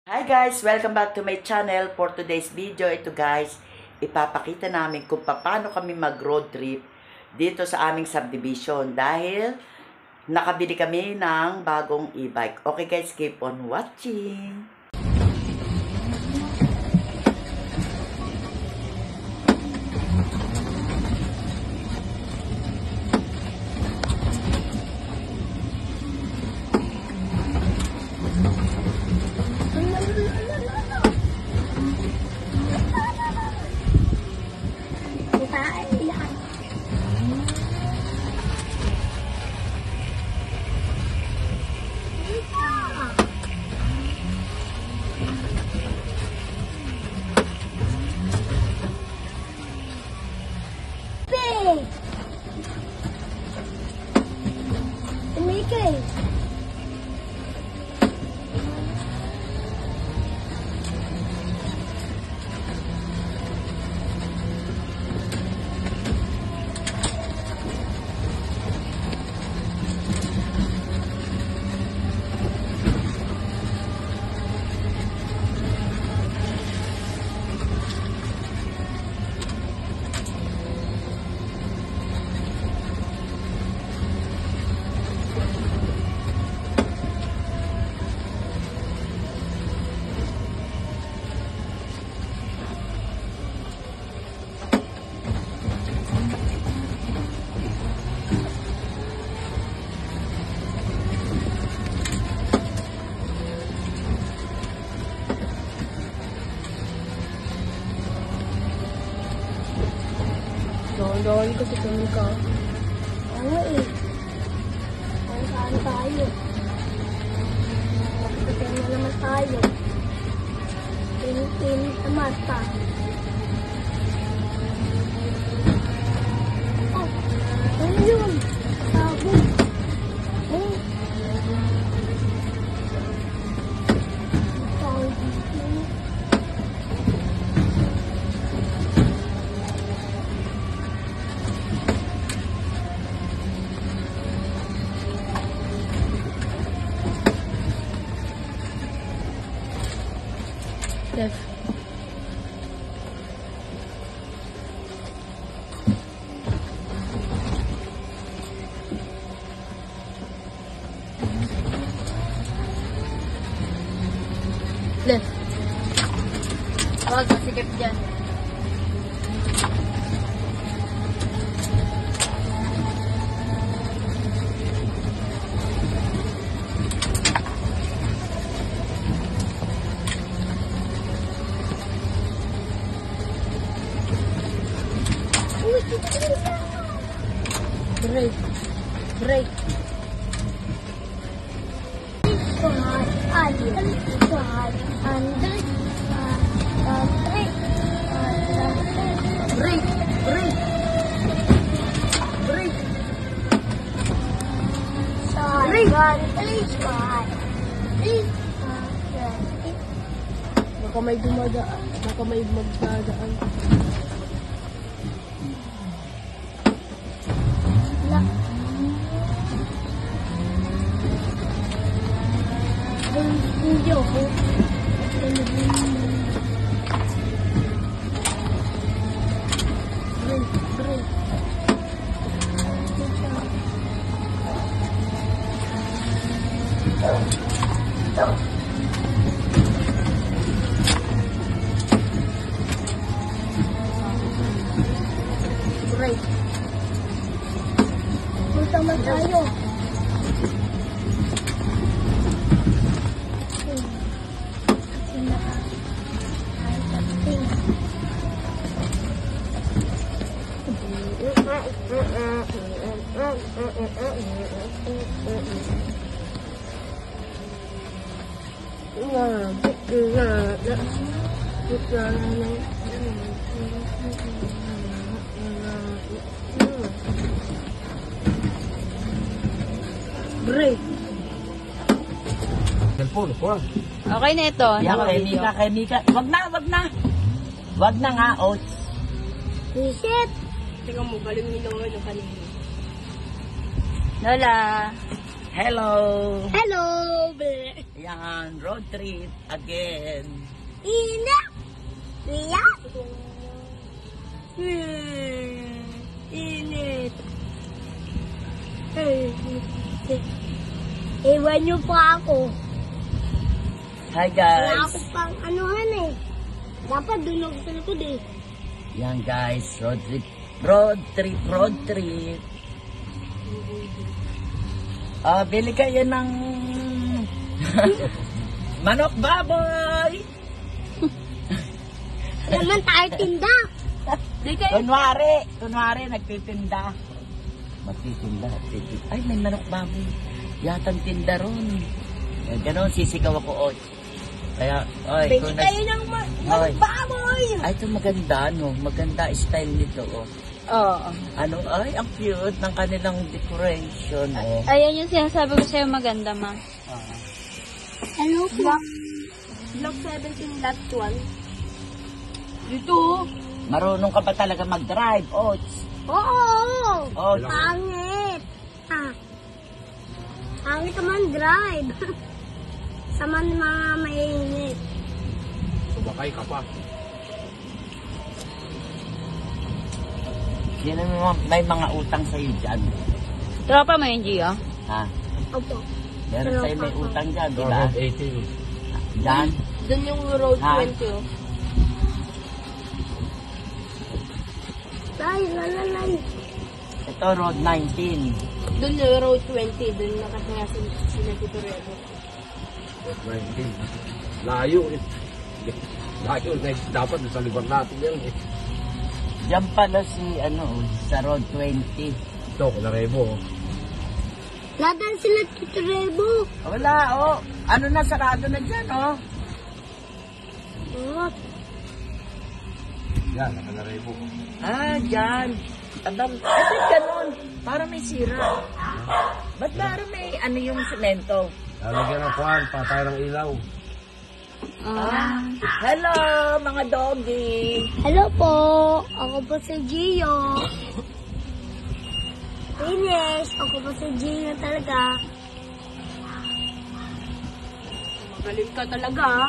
Hi guys! Welcome back to my channel. For today's video, ito guys, ipapakita namin kung paano kami mag-road trip dito sa aming subdivision dahil nakabili kami ng bagong e-bike. Okay guys, keep on watching! Doon ko sa tingin ko. Oo eh. Saan tayo? Kapitay na naman tayo. Pinit sa mata. Oh, ano yun? Tabo. Oh. Yes. Left. Huwag masikip dyan. Break. Baka may dumadaan. Baka may magdadaan. Video ko. Break. Punta man tayo. Break. Cellphone, kuha. Okay na ito. Yan, kay Mika, kay Mika. Wag na, wag na. Wag na nga, Oats. Reset. Tingnan mo, galing ni Noel yung kanina. Lola. Hello. Hello. Yan, road trip again. Ina. Iya. Init. Iwan niyo pa ako. Hi, Wala guys. ako pang anuhan eh. Dapat doon ako sa likod eh. Yan, guys, road trip. Road trip, road trip. Bili kayo ng manok baboy. Naman tayo tinda. Di kayo. Kunwari, nagtitinda. Magtitinda. Ay, may manok baboy. Yatang tinda ron. Ganon, sisigaw ako, Oats. Kaya, ay, Bili kayo ng Ay. baboy. Ay, ito maganda, no? Maganda style nito, oh. Oo. Ano, ay, ang cute ng kanilang decoration, oh. Ayan yung sinasabi ko sa'yo maganda, ma. Ano po? Block 17, lot 1. Dito. Marunong ka ba talaga mag-drive, Oats? Oo. Oh, Pangit. Pangit naman drive. Sama ng mga mainit. Sumakay ka pa. sino may mga utang sa'yo dyan? Tropa mo yung Gio? Ha? Opo. Meron sa'yo may utang dyan, di ba? Road 18. Dyan? Doon yung road Ha? 20. Oh. Lay, lalalay. Ito, road 19. Doon yung road 20. Doon nakataya sila Tito Rebo. Road 19. Layo eh. Layo. Dapat sa lugar natin yan eh. Diyan pala si, sa road 20. Ito, Kularebo. Ladan sila Tito Rebo. Wala, oh. Ano na, sarado na dyan, oh. Oh, Yan, Kularebo. Ah, dyan. Adam, bakit ganun? Para may sira. Ba't para may yung semento? Lalagyan ng kuhan, patay ng ilaw. Hello, mga doggy. hello po. Ako po si Gio. Finish. Ako po si Gio talaga. Magaling ka talaga, ha?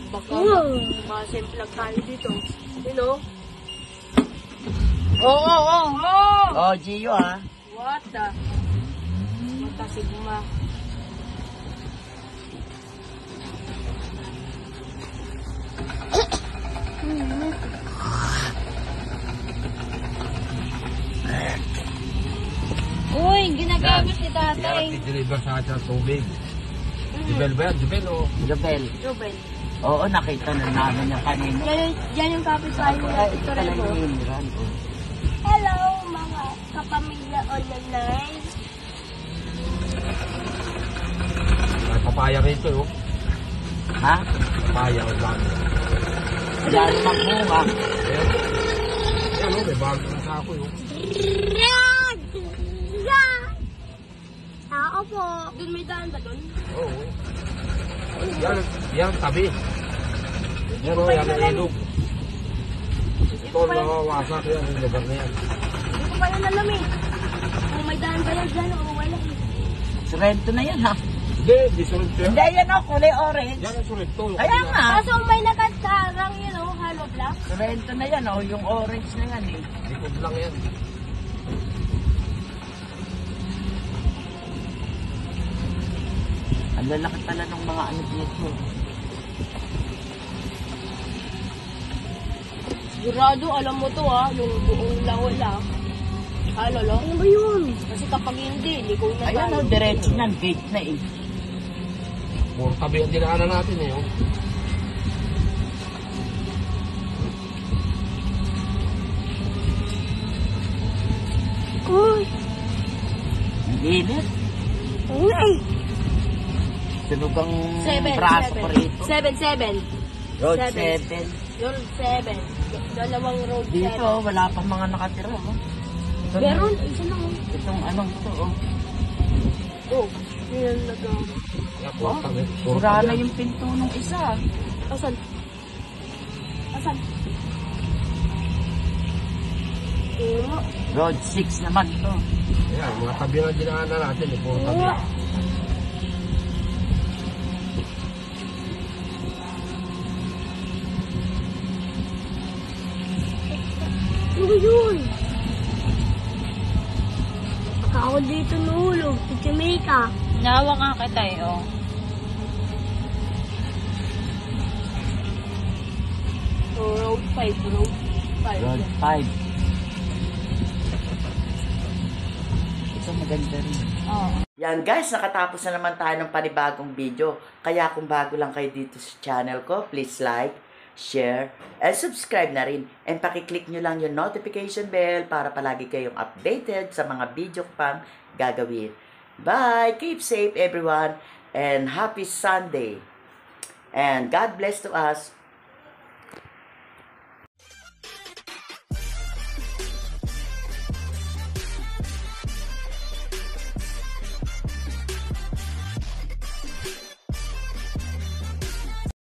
Baka ma-simplag tayo dito. You know? Oo. Oh, Gio, ha? What the? Mata sigma. Uy, ginagamit ni tatay. Kaya nag-deliver sa atin ng tubig. Jubel ba yan? Jubel o? Jobel. Ruben. Oo, nakita na namin yung kanina. Yan yung kapitbahay nila, Ay, ito Tito pala Rebo. yung Imran, oh. Hello mga kapamilya online. May papaya rito oh. Ha? Papaya o lang. Yan magbunga. Ayan o, may bago na sa ako yun. Rag! Rag! Ako po. Doon may daan ba doon? Oo. Yan, tabi. Yan o, yan ang ilog. Ito, nawawasak yan, yung lugar na yan. Hindi ko pa yan alam eh. Kung may daan ba yan dyan o wala eh. Sorrento na yan, ha? Hindi, di sulit yan. Hindi, yan, oh, kulay orange. Yan ang sulit to. Kaya nga. Kaso may nakasarang yun o, hollow block. Sorrento na yan, oh, yung orange na yan, eh. Likod lang yan. Ang lalaki pala ng mga ano dito. Sigurado, alam mo to ha, yung buong lawala. Ano, lo? Ano ba yun? Kasi kapag hindi ko na Ayan, oh, diretso na, gate na, eh. Puro tabi ang dinaanan natin eh. Oh. Uy! Ang init. Uy! Tunog ang 7, braso ko rito. 7, 7. Road Seven. 7. Road 7. Dalawang road 7. Dito, wala pang mga nakatira. Oh. Ito na. Meron, isa lang. Itong anong to, oh. Oh, yun nag Sura na yung pinto nung isa. Asan? Asan? Road 6 naman to. Ayan, mga tabi na dinaanan natin. Puro tabi. Ano yun? Ako dito nahulog. Si Jamaica. Nawa nga kita eh, oh. Oh, road 5, road 5. Road 5. Ito maganda rin. Oh. Yan guys, nakatapos na naman tayo ng panibagong video. Kaya kung bago lang kayo dito sa channel ko, please like, share, and subscribe na rin. And pakiclick nyo lang yung notification bell para palagi kayong updated sa mga video ko pang gagawin. Bye! Keep safe everyone and happy Sunday. And God bless to us